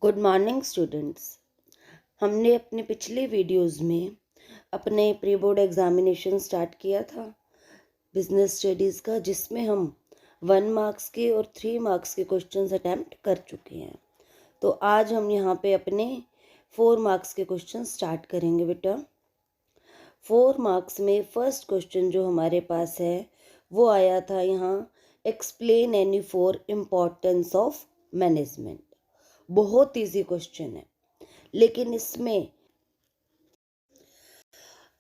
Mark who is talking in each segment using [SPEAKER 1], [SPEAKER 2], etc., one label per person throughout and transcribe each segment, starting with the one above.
[SPEAKER 1] Good morning students. हमने अपने पिछले वीडियोस में अपने प्री बोर्ड एग्जामिनेशन स्टार्ट किया था बिजनेस स्टडीज़ का, जिसमें हम 1 मार्क्स के और 3 मार्क्स के क्वेश्चंस अटैम्प्ट कर चुके हैं। तो आज हम यहाँ पे अपने 4 मार्क्स के क्वेश्चन स्टार्ट करेंगे बेटा। 4 मार्क्स में फर्स्ट क्वेश्चन जो हमारे पास है वो आया था यहाँ, explain any for importance of management. बहुत इजी क्वेश्चन है, लेकिन इसमें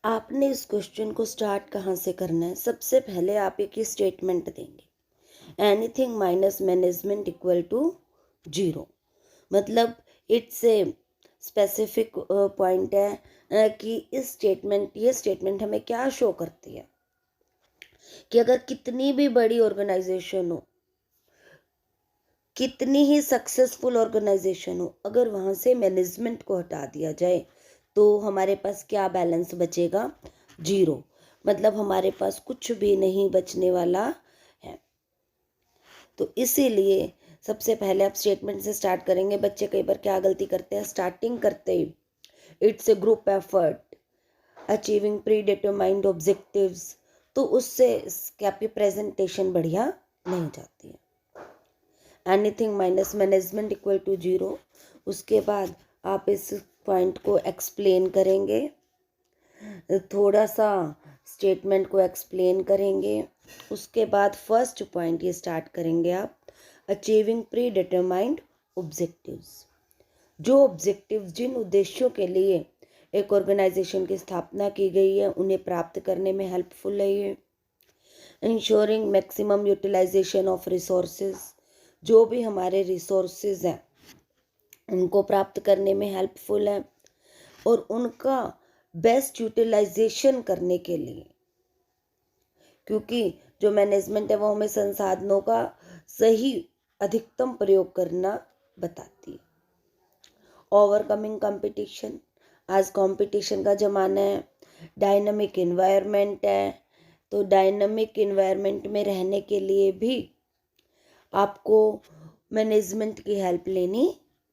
[SPEAKER 1] आपने इस क्वेश्चन को स्टार्ट कहाँ से करना है। सबसे पहले आप एक ही स्टेटमेंट देंगे, anything minus management equal to 0। मतलब इट्स ए स्पेसिफिक पॉइंट है कि ये स्टेटमेंट हमें क्या शो करती है कि अगर कितनी भी बड़ी ऑर्गेनाइजेशन हो, कितनी ही सक्सेसफुल ऑर्गेनाइजेशन हो, अगर वहाँ से मैनेजमेंट को हटा दिया जाए तो हमारे पास क्या बैलेंस बचेगा? 0। मतलब हमारे पास कुछ भी नहीं बचने वाला है। तो इसीलिए सबसे पहले आप स्टेटमेंट से स्टार्ट करेंगे। बच्चे कई बार क्या गलती करते हैं, स्टार्टिंग करते ही it's a group effort achieving predetermined objectives, तो उससे आपकी प्रेजेंटेशन बढ़िया नहीं जाती है। Anything minus management equal to 0। उसके बाद आप इस पॉइंट को एक्सप्लेन करेंगे, थोड़ा सा स्टेटमेंट को एक्सप्लेन करेंगे। उसके बाद फर्स्ट पॉइंट ये स्टार्ट करेंगे आप, अचीविंग प्री डिटरमाइंड ऑब्जेक्टिव्स। जो ऑब्जेक्टिव्स, जिन उद्देश्यों के लिए एक ऑर्गेनाइजेशन की स्थापना की गई है, उन्हें प्राप्त करने में हेल्पफुल है ये। Ensuring maximum utilisation of resources, जो भी हमारे रिसोर्सेज हैं उनको प्राप्त करने में हेल्पफुल है और उनका बेस्ट यूटिलाइजेशन करने के लिए, क्योंकि जो मैनेजमेंट है वो हमें संसाधनों का सही अधिकतम प्रयोग करना बताती है। ओवरकमिंग कंपटीशन, आज कंपटीशन का ज़माना है। डायनामिक इन्वायरमेंट है, तो डायनामिक इन्वायरमेंट में रहने के लिए भी आपको मैनेजमेंट की हेल्प लेनी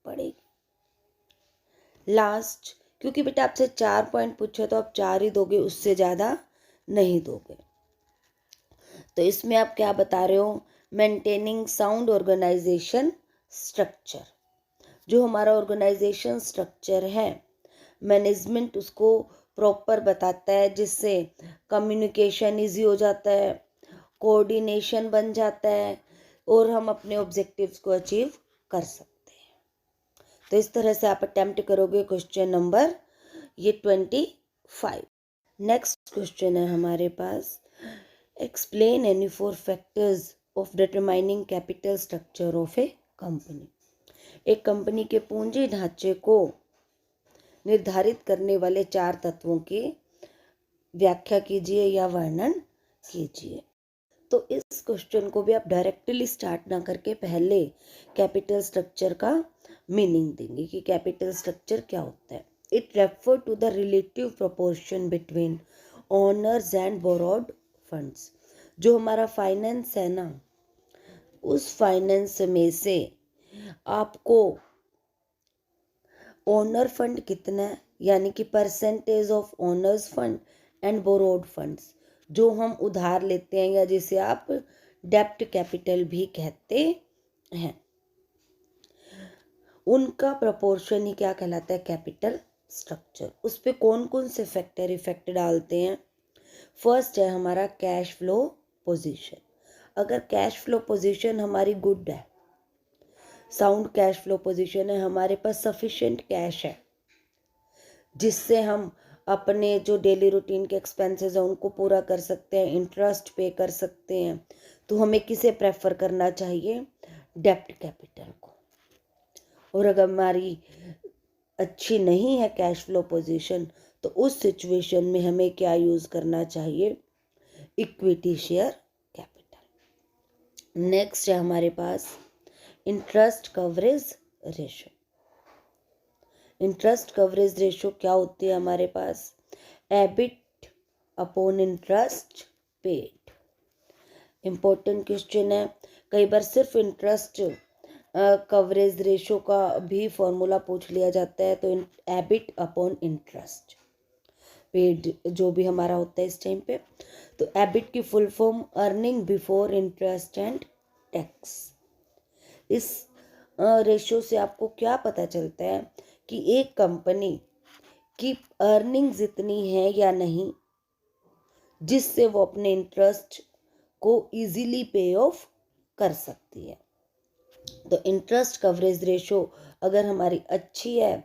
[SPEAKER 1] पड़ेगी। लास्ट, क्योंकि बेटा आपसे 4 पॉइंट पूछे तो आप 4 ही दोगे, उससे ज़्यादा नहीं दोगे। तो इसमें आप क्या बता रहे हो, मेंटेनिंग साउंड ऑर्गेनाइजेशन स्ट्रक्चर। जो हमारा ऑर्गेनाइजेशन स्ट्रक्चर है, मैनेजमेंट उसको प्रॉपर बताता है, जिससे कम्युनिकेशन इजी हो जाता है, कोऑर्डिनेशन बन जाता है और हम अपने ऑब्जेक्टिव्स को अचीव कर सकते हैं। तो इस तरह से आप अटेम्प्ट करोगे क्वेश्चन नंबर 25। नेक्स्ट क्वेश्चन है हमारे पास, explain any 4 factors of determining capital structure of a company. एक कंपनी के पूंजी ढांचे को निर्धारित करने वाले 4 तत्वों की व्याख्या कीजिए या वर्णन कीजिए। तो इस क्वेश्चन को भी आप डायरेक्टली स्टार्ट ना करके पहले कैपिटल स्ट्रक्चर का मीनिंग देंगे कि कैपिटल स्ट्रक्चर क्या होता है। It refer to the relative proportion between owners and borrowed funds. जो हमारा फाइनेंस है ना, उस फाइनेंस में से आपको ओनर फंड कितना है, यानी कि percentage of owner's fund and borrowed funds, जो हम उधार लेते हैं या जिसे आप डेप्ट कैपिटल भी कहते हैं, उनका प्रोपोर्शन ही क्या कहलाता है, कैपिटल स्ट्रक्चर। उस पे कौन कौन से फैक्टर इफेक्ट डालते हैं। फर्स्ट है हमारा कैश फ्लो पोजीशन। अगर कैश फ्लो पोजीशन हमारी गुड है, साउंड कैश फ्लो पोजीशन है, हमारे पास सफिशिएंट कैश है, जिससे हम अपने जो डेली रूटीन के एक्सपेंसेस हैं उनको पूरा कर सकते हैं, इंटरेस्ट पे कर सकते हैं, तो हमें किसे प्रेफर करना चाहिए, डेप्ट कैपिटल को। और अगर हमारी अच्छी नहीं है कैश फ्लो पोजीशन, तो उस सिचुएशन में हमें क्या यूज़ करना चाहिए, इक्विटी शेयर कैपिटल। नेक्स्ट है हमारे पास interest coverage ratio. Interest coverage ratio क्या होती है हमारे पास, EBIT upon interest paid. Important question है। कई बार सिर्फ इंटरेस्ट कवरेज रेशो का भी फॉर्मूला पूछ लिया जाता है, तो एबिट अपॉन इंटरेस्ट पेड जो भी हमारा होता है इस टाइम पे, तो एबिट की full form earning before interest and tax. इस रेशो से आपको क्या पता चलता है कि एक कंपनी की अर्निंग्स इतनी है या नहीं जिससे वो अपने इंटरेस्ट को इजीली पे ऑफ कर सकती है। तो इंटरेस्ट कवरेज रेशो अगर हमारी अच्छी है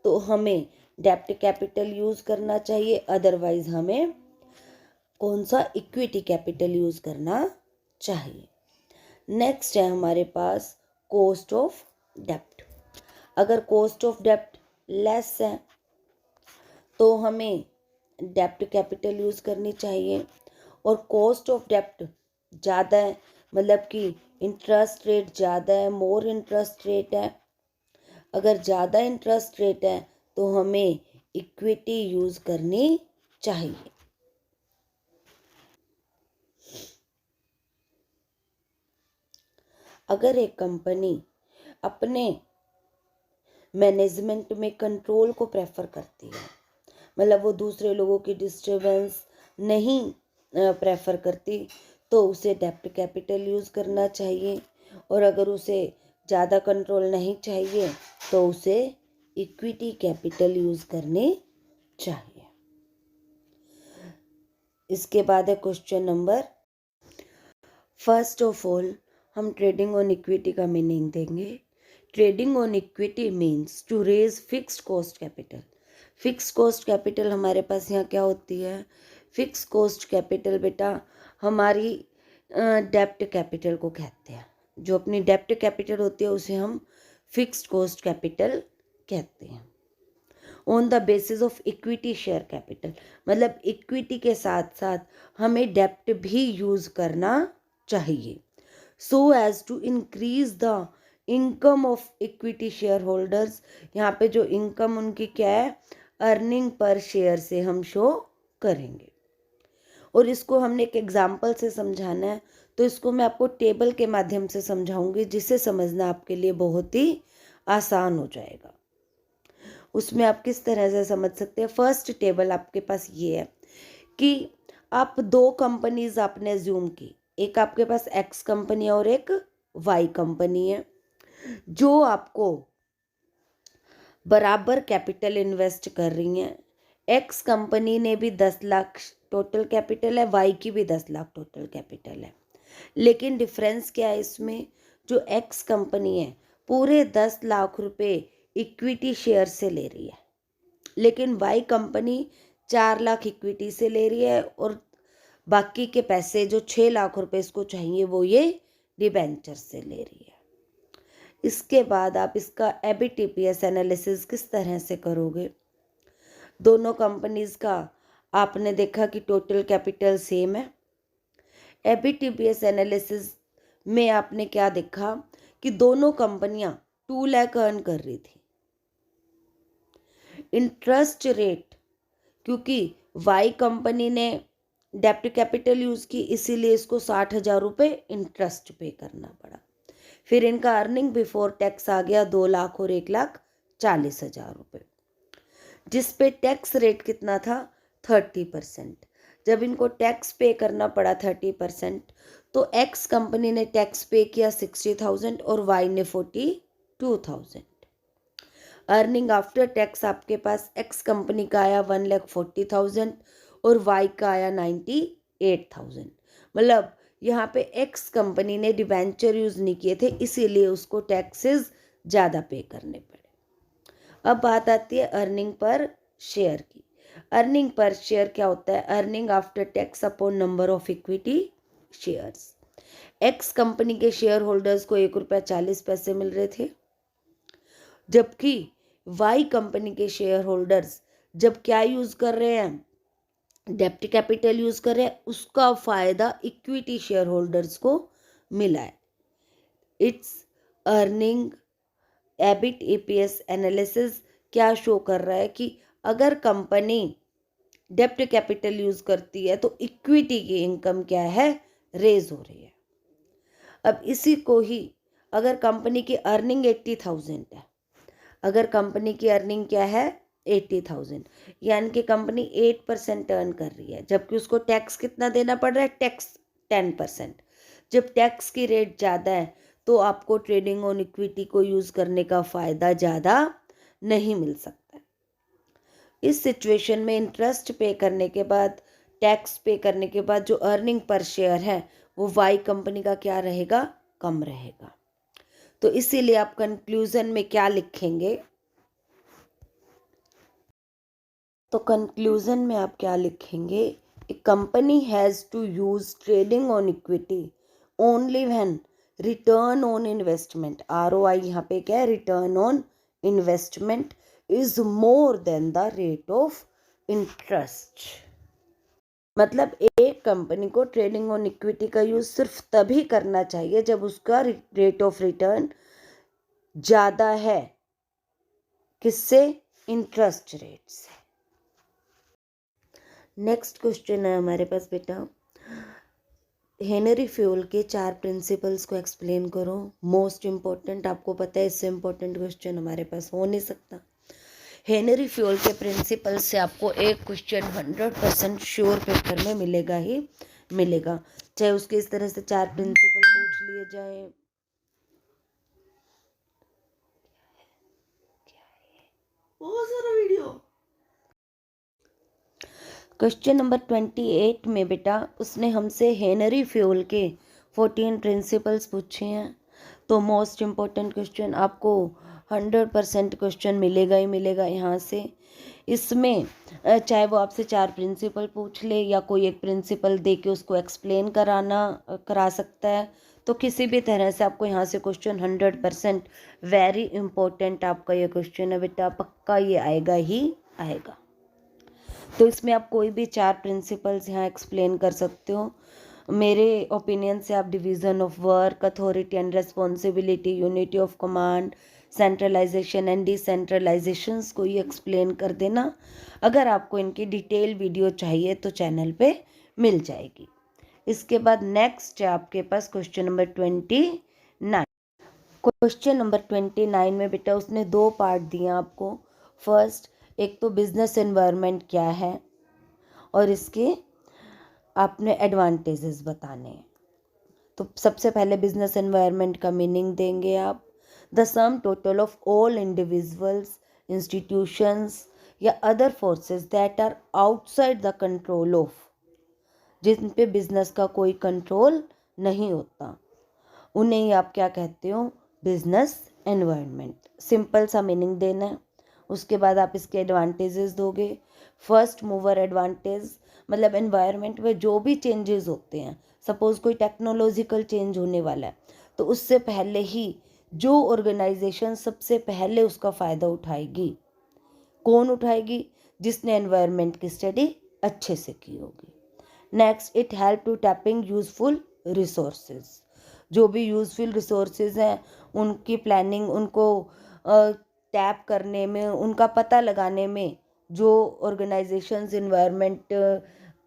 [SPEAKER 1] तो हमें डेब्ट कैपिटल यूज़ करना चाहिए, अदरवाइज हमें कौन सा इक्विटी कैपिटल यूज़ करना चाहिए। नेक्स्ट है हमारे पास कॉस्ट ऑफ डेब्ट। अगर कॉस्ट ऑफ डेब्ट लेस है तो हमें डेब्ट कैपिटल यूज़ करनी चाहिए, और कॉस्ट ऑफ डेब्ट ज़्यादा है मतलब कि इंटरेस्ट रेट ज़्यादा है, मोर इंटरेस्ट रेट है, अगर ज़्यादा इंटरेस्ट रेट है तो हमें इक्विटी यूज़ करनी चाहिए। अगर एक कंपनी अपने मैनेजमेंट में कंट्रोल को प्रेफर करती है, मतलब वो दूसरे लोगों की डिस्टर्बेंस नहीं प्रेफर करती, तो उसे डेब्ट कैपिटल यूज़ करना चाहिए, और अगर उसे ज़्यादा कंट्रोल नहीं चाहिए तो उसे इक्विटी कैपिटल यूज़ करनी चाहिए। इसके बाद है question number. First of all हम ट्रेडिंग ऑन इक्विटी का मीनिंग देंगे। Trading on equity means to raise fixed cost capital. Fix cost capital हमारे पास यहाँ क्या होती है? फिक्स कॉस्ट कैपिटल बेटा हमारी डेब्ट कैपिटल को कहते हैं। जो अपनी डेब्ट कैपिटल होती है उसे हम फिक्स्ड कॉस्ट कैपिटल कहते हैं। On the basis of equity share capital, मतलब इक्विटी के साथ साथ हमें डेब्ट भी यूज़ करना चाहिए, so as to increase the income of equity shareholders. यहाँ पे जो इनकम उनकी क्या है? अर्निंग पर शेयर से हम शो करेंगे, और इसको हमने एक एग्जाम्पल से समझाना है, तो इसको मैं आपको टेबल के माध्यम से समझाऊंगी, जिसे समझना आपके लिए बहुत ही आसान हो जाएगा। उसमें आप किस तरह से समझ सकते हैं? फर्स्ट टेबल आपके पास ये है कि आप दो कंपनीज आपने ज्यूम की, एक आपके पास एक्स कंपनी और एक वाई कंपनी है, जो आपको बराबर कैपिटल इन्वेस्ट कर रही हैं। एक्स कंपनी ने भी 10 लाख टोटल कैपिटल है, वाई की भी 10 लाख टोटल कैपिटल है, लेकिन डिफरेंस क्या है इसमें? जो एक्स कंपनी है पूरे 10 लाख रुपए इक्विटी शेयर से ले रही है, लेकिन वाई कंपनी 4 लाख इक्विटी से ले रही है, और बाकी के पैसे जो 6 लाख रुपए इसको चाहिए वो ये डिबेंचर से ले रही है। इसके बाद आप इसका एबीटीपीएस एनालिसिस किस तरह से करोगे? दोनों कंपनीज का आपने देखा कि टोटल कैपिटल सेम है। एबीटीपीएस एनालिसिस में आपने क्या देखा कि दोनों कंपनियां 2 लाख अर्न कर रही थी। इंटरेस्ट रेट, क्योंकि वाई कंपनी ने डेब्ट कैपिटल यूज़ की इसीलिए इसको 60,000 रुपये इंटरेस्ट पे करना पड़ा। फिर इनका अर्निंग बिफोर टैक्स आ गया 2 लाख और 1,40,000 रुपये, जिस पे टैक्स रेट कितना था? 30%। जब इनको टैक्स पे करना पड़ा 30%, तो एक्स कंपनी ने टैक्स पे किया 60,000 और वाई ने 42,000। अर्निंग आफ्टर टैक्स आपके पास एक्स कंपनी का आया 1,40,000 और वाई का आया 98,000। मतलब यहाँ पे एक्स कंपनी ने डिबेंचर यूज़ नहीं किए थे, इसीलिए उसको टैक्सेस ज़्यादा पे करने पड़े। अब बात आती है अर्निंग पर शेयर की। अर्निंग पर शेयर क्या होता है? Earning after tax upon number of equity shares. X company के शेयर होल्डर्स को 1.40 रुपये मिल रहे थे, जबकि वाई कंपनी के शेयर होल्डर्स जब क्या यूज़ कर रहे हैं? डेब्ट कैपिटल यूज़ कर रहे हैं, उसका फ़ायदा इक्विटी शेयर होल्डर्स को मिला है। It's earning EBIT EPS analysis क्या शो कर रहा है कि अगर कंपनी डेब्ट कैपिटल यूज़ करती है तो इक्विटी की इनकम क्या है? रेज हो रही है। अब इसी को ही अगर कंपनी की अर्निंग 80,000 है, अगर कंपनी की अर्निंग क्या है 80,000, यानी कि कंपनी 8% अर्न कर रही है, जबकि उसको टैक्स कितना देना पड़ रहा है, टैक्स 10%। जब टैक्स की रेट ज़्यादा है तो आपको ट्रेडिंग ऑन इक्विटी को यूज़ करने का फ़ायदा ज़्यादा नहीं मिल सकता है। इस सिचुएशन में इंटरेस्ट पे करने के बाद, टैक्स पे करने के बाद जो अर्निंग पर शेयर है वो वाई कंपनी का क्या रहेगा, कम रहेगा। तो इसीलिए आप कंक्लूजन में क्या लिखेंगे, तो कंक्लूजन में आप क्या लिखेंगे, a company has to use trading on equity only when return on investment, ROI यहाँ पे क्या है, return on investment is more than the rate of interest. मतलब एक कंपनी को ट्रेडिंग ऑन इक्विटी का यूज सिर्फ तभी करना चाहिए जब उसका रेट ऑफ रिटर्न ज़्यादा है, किससे, इंटरेस्ट रेट से। नेक्स्ट क्वेश्चन है हमारे पास बेटा, हेनरी फ्यूल के 4 प्रिंसिपल्स को एक्सप्लेन करो। मोस्ट इम्पोर्टेंट, आपको पता है इससे इम्पोर्टेंट क्वेश्चन हमारे पास हो नहीं सकता। हेनरी फ्यूल के प्रिंसिपल से आपको एक क्वेश्चन 100% श्योर पेपर में मिलेगा ही मिलेगा, चाहे उसके इस तरह से 4 प्रिंसिपल पूछ लिए जाए। बहुत सारा वीडियो। क्वेश्चन नंबर 28 में बेटा उसने हमसे हेनरी फ्यूल के 14 प्रिंसिपल्स पूछे हैं। तो मोस्ट इम्पोर्टेंट क्वेश्चन, आपको 100% क्वेश्चन मिलेगा ही मिलेगा यहाँ से। इसमें चाहे वो आपसे 4 प्रिंसिपल पूछ ले या कोई एक प्रिंसिपल दे के उसको एक्सप्लेन करा सकता है, तो किसी भी तरह से आपको यहाँ से क्वेश्चन 100% वेरी इम्पोर्टेंट आपका ये क्वेश्चन है बेटा, पक्का ये आएगा ही आएगा। तो इसमें आप कोई भी 4 प्रिंसिपल्स यहाँ एक्सप्लेन कर सकते हो। मेरे ओपिनियन से आप division of work, authority and responsibility, unity of command, centralisation and decentralisations को ही एक्सप्लेन कर देना। अगर आपको इनकी डिटेल वीडियो चाहिए तो चैनल पे मिल जाएगी। इसके बाद नेक्स्ट है आपके पास क्वेश्चन नंबर 29। क्वेश्चन नंबर 29 में बेटा उसने 2 पार्ट दिए आपको। फर्स्ट, एक तो बिजनेस एनवायरनमेंट क्या है और इसके आपने एडवांटेजेस बताने हैं। तो सबसे पहले बिजनेस एनवायरनमेंट का मीनिंग देंगे आप, the sum total of all individuals, institutions या other forces that are outside the control of, जिन पे बिजनेस का कोई कंट्रोल नहीं होता, उन्हें ही आप क्या कहते हो, बिजनेस एनवायरनमेंट। सिंपल सा मीनिंग देना है। उसके बाद आप इसके एडवांटेजेस दोगे। फर्स्ट मूवर एडवांटेज, मतलब एनवायरनमेंट में जो भी चेंजेस होते हैं, सपोज कोई टेक्नोलॉजिकल चेंज होने वाला है तो उससे पहले ही जो ऑर्गेनाइजेशन सबसे पहले उसका फ़ायदा उठाएगी, कौन उठाएगी, जिसने एनवायरनमेंट की स्टडी अच्छे से की होगी। Next, it help to tapping useful resources, जो भी यूजफुल रिसोर्सेज हैं उनकी प्लानिंग, उनको टैप करने में, उनका पता लगाने में जो ऑर्गेनाइजेशंस इन्वायरमेंट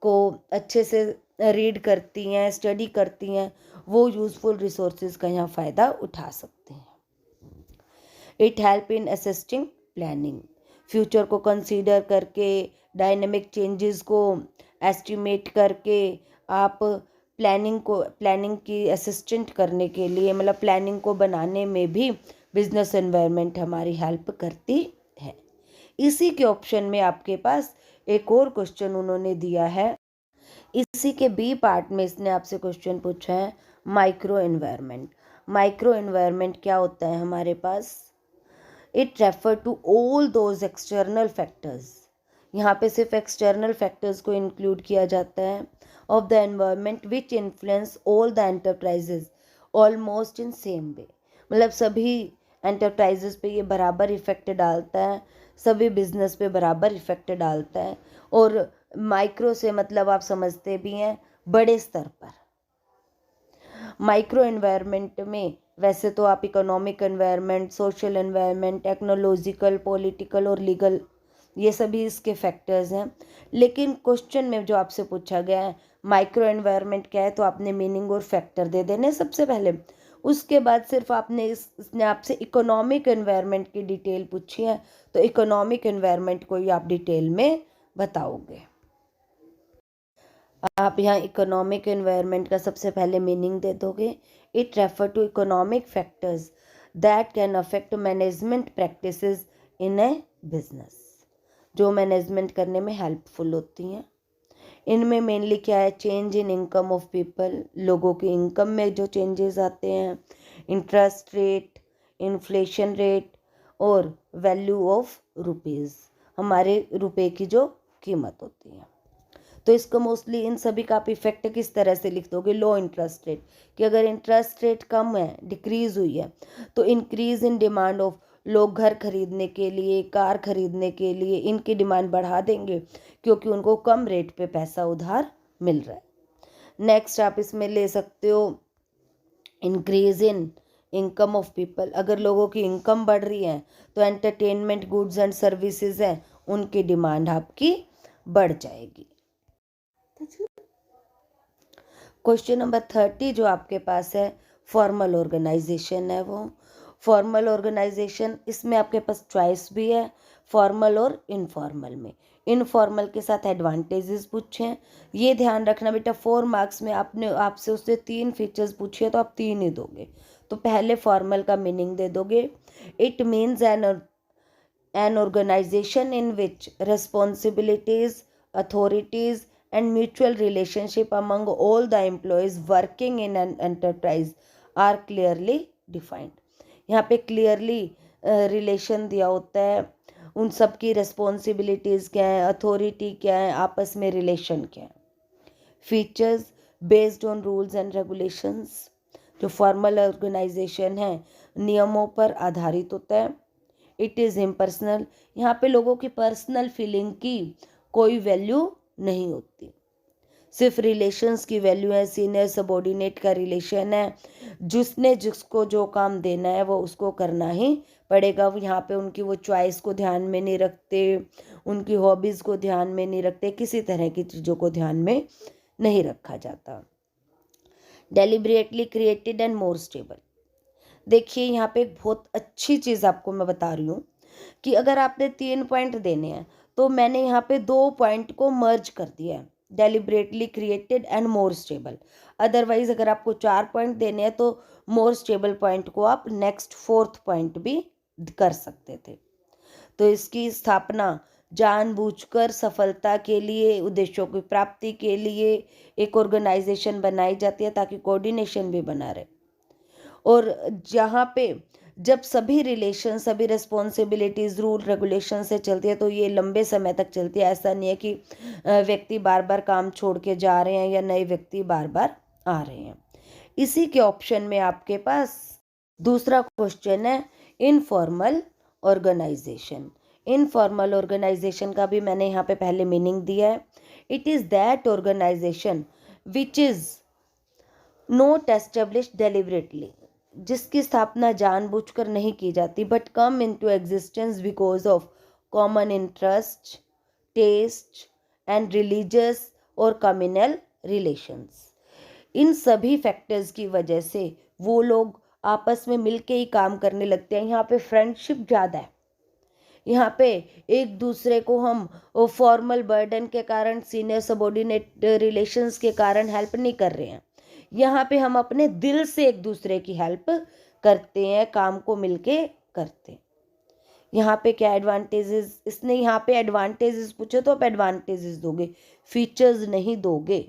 [SPEAKER 1] को अच्छे से रीड करती हैं, स्टडी करती हैं, वो यूजफुल रिसोर्सेज का यहाँ फ़ायदा उठा सकते हैं। It help in assisting planning, future को कंसीडर करके, डायनेमिक चेंजेस को एस्टिमेट करके आप प्लानिंग की असिस्टेंट करने के लिए, मतलब प्लानिंग को बनाने में भी बिजनेस एनवायरनमेंट हमारी हेल्प करती है। इसी के ऑप्शन में आपके पास एक और क्वेश्चन उन्होंने दिया है, इसी के बी पार्ट में इसने आपसे क्वेश्चन पूछा है माइक्रो एनवायरनमेंट। माइक्रो एनवायरनमेंट क्या होता है हमारे पास, it refer to all those external factors, यहाँ पे सिर्फ एक्सटर्नल फैक्टर्स को इंक्लूड किया जाता है, of the environment which influence all the enterprises almost in same way, मतलब सभी एंटरप्राइजेज पे ये बराबर इफेक्ट डालता है, सभी बिजनेस पे बराबर इफेक्ट डालता है। और माइक्रो से मतलब आप समझते भी हैं बड़े स्तर पर। माइक्रो एनवायरनमेंट में वैसे तो आप economic environment, social environment, technological, political और लीगल, ये सभी इसके फैक्टर्स हैं। लेकिन क्वेश्चन में जो आपसे पूछा गया है माइक्रो एनवायरनमेंट क्या है, तो आपने मीनिंग और फैक्टर दे देने सबसे पहले। उसके बाद सिर्फ इसने आपसे इकोनॉमिक एनवायरनमेंट की डिटेल पूछी है, तो इकोनॉमिक एनवायरनमेंट को ही आप डिटेल में बताओगे। आप यहाँ इकोनॉमिक एनवायरनमेंट का सबसे पहले मीनिंग दे दोगे। It refer to economic factors that can affect management practices in a business, जो मैनेजमेंट करने में हेल्पफुल होती हैं। इनमें मेनली क्या है, change in income of people, लोगों की इनकम में जो चेंजेस आते हैं, इंटरेस्ट रेट, इन्फ्लेशन रेट और वैल्यू ऑफ रुपीज़, हमारे रुपए की जो कीमत होती है। तो इसको मोस्टली इन सभी का आप इफेक्ट किस तरह से लिख दोगे, लो इंटरेस्ट रेट, कि अगर इंटरेस्ट रेट कम है, डिक्रीज हुई है, तो इंक्रीज इन डिमांड ऑफ, लोग घर खरीदने के लिए, कार खरीदने के लिए इनकी डिमांड बढ़ा देंगे क्योंकि उनको कम रेट पे पैसा उधार मिल रहा है। नेक्स्ट आप इसमें ले सकते हो increase in income of people, अगर लोगों की इनकम बढ़ रही है तो एंटरटेनमेंट गुड्स एंड सर्विसेज हैं, उनकी डिमांड आपकी बढ़ जाएगी। क्वेश्चन नंबर 30 जो आपके पास है, फॉर्मल ऑर्गेनाइजेशन है वो। फॉर्मल ऑर्गेनाइजेशन, इसमें आपके पास चॉइस भी है फॉर्मल और इनफॉर्मल में। इनफॉर्मल के साथ एडवांटेजेस पूछे हैं, ये ध्यान रखना बेटा, 4 मार्क्स में आपसे उससे 3 फीचर्स पूछे तो आप 3 ही दोगे। तो पहले फॉर्मल का मीनिंग दे दोगे। It means an organisation in which responsibilities, authorities and mutual relationship among all the employees working in an enterprise are clearly defined। यहाँ पे clearly रिलेशन दिया होता है, उन सब की रिस्पॉन्सिबिलिटीज़ क्या है, अथॉरिटी क्या है, आपस में रिलेशन क्या है। Features, based on rules and regulations, जो फॉर्मल ऑर्गेनाइजेशन है नियमों पर आधारित होता है। इट इज़ इम्पर्सनल, यहाँ पे लोगों की पर्सनल फीलिंग की कोई वैल्यू नहीं होती, सिर्फ रिलेशंस की वैल्यू है। सीनियर सबॉर्डिनेट का रिलेशन है, जिसको जो काम देना है वो उसको करना ही पड़ेगा। यहाँ पे उनकी वो चॉइस को ध्यान में नहीं रखते, उनकी हॉबीज़ को ध्यान में नहीं रखते, किसी तरह की चीज़ों को ध्यान में नहीं रखा जाता। Deliberately created and more stable, देखिए यहाँ पे एक बहुत अच्छी चीज़ आपको मैं बता रही हूँ कि अगर आपने 3 पॉइंट देने हैं तो मैंने यहाँ पे 2 पॉइंट को मर्ज कर दिया है, deliberately created and more stable. Otherwise अगर आपको 4 पॉइंट देने हैं तो मोर स्टेबल पॉइंट को आप नेक्स्ट 4th पॉइंट भी कर सकते थे। तो इसकी स्थापना जानबूझकर सफलता के लिए, उद्देश्यों की प्राप्ति के लिए एक ऑर्गेनाइजेशन बनाई जाती है ताकि कोऑर्डिनेशन भी बना रहे। और जहाँ पे जब सभी रिलेशन, सभी रिस्पॉन्सिबिलिटीज़ रूल रेगुलेशन से चलती है तो ये लंबे समय तक चलती है। ऐसा नहीं है कि व्यक्ति बार बार काम छोड़ के जा रहे हैं या नए व्यक्ति बार बार आ रहे हैं। इसी के ऑप्शन में आपके पास दूसरा क्वेश्चन है इनफॉर्मल ऑर्गेनाइजेशन। इनफॉर्मल ऑर्गेनाइजेशन का भी मैंने यहाँ पे पहले मीनिंग दिया है। It is that organisation which is not established deliberately, जिसकी स्थापना जानबूझकर नहीं की जाती, but come into existence because of common interest, taste and religious और कम्युनल रिलेशंस। इन सभी फैक्टर्स की वजह से वो लोग आपस में मिलके ही काम करने लगते हैं। यहाँ पे फ्रेंडशिप ज़्यादा है, यहाँ पे एक दूसरे को हम फॉर्मल बर्डन के कारण, सीनियर सबॉर्डिनेट रिलेशंस के कारण हेल्प नहीं कर रहे हैं। यहाँ पे हम अपने दिल से एक दूसरे की हेल्प करते हैं, काम को मिलके करते हैं। यहाँ पे क्या एडवांटेजेस, इसने यहाँ पे एडवांटेजेस पूछे तो आप एडवांटेजेस दोगे, फीचर्स नहीं दोगे।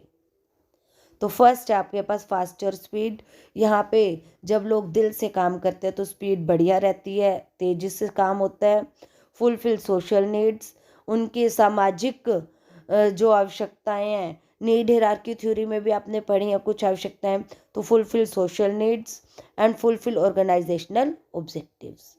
[SPEAKER 1] तो फर्स्ट है आपके पास फास्टर स्पीड, यहाँ पे जब लोग दिल से काम करते हैं तो स्पीड बढ़िया रहती है, तेजी से काम होता है। फुलफिल सोशल नीड्स, उनकी सामाजिक जो आवश्यकताएं हैं, नीड हायरार्की थ्योरी में भी आपने पढ़ी हैं कुछ आवश्यकताएं, तो fulfil social needs and fulfil organisational objectives.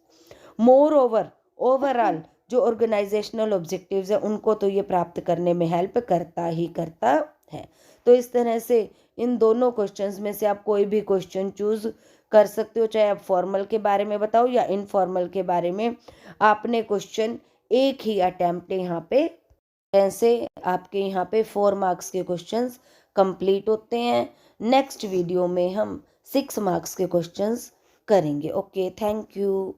[SPEAKER 1] More overall जो ऑर्गेनाइजेशनल ऑब्जेक्टिव्स हैं उनको तो ये प्राप्त करने में हेल्प करता ही करता है। तो इस तरह से इन दोनों क्वेश्चंस में से आप कोई भी क्वेश्चन चूज कर सकते हो, चाहे आप फॉर्मल के बारे में बताओ या इनफॉर्मल के बारे में। आपने क्वेश्चन एक ही अटेम्प्ट यहाँ पे, ऐसे आपके यहाँ पे 4 मार्क्स के क्वेश्चंस कंप्लीट होते हैं। नेक्स्ट वीडियो में हम 6 मार्क्स के क्वेश्चंस करेंगे। Okay, thank you.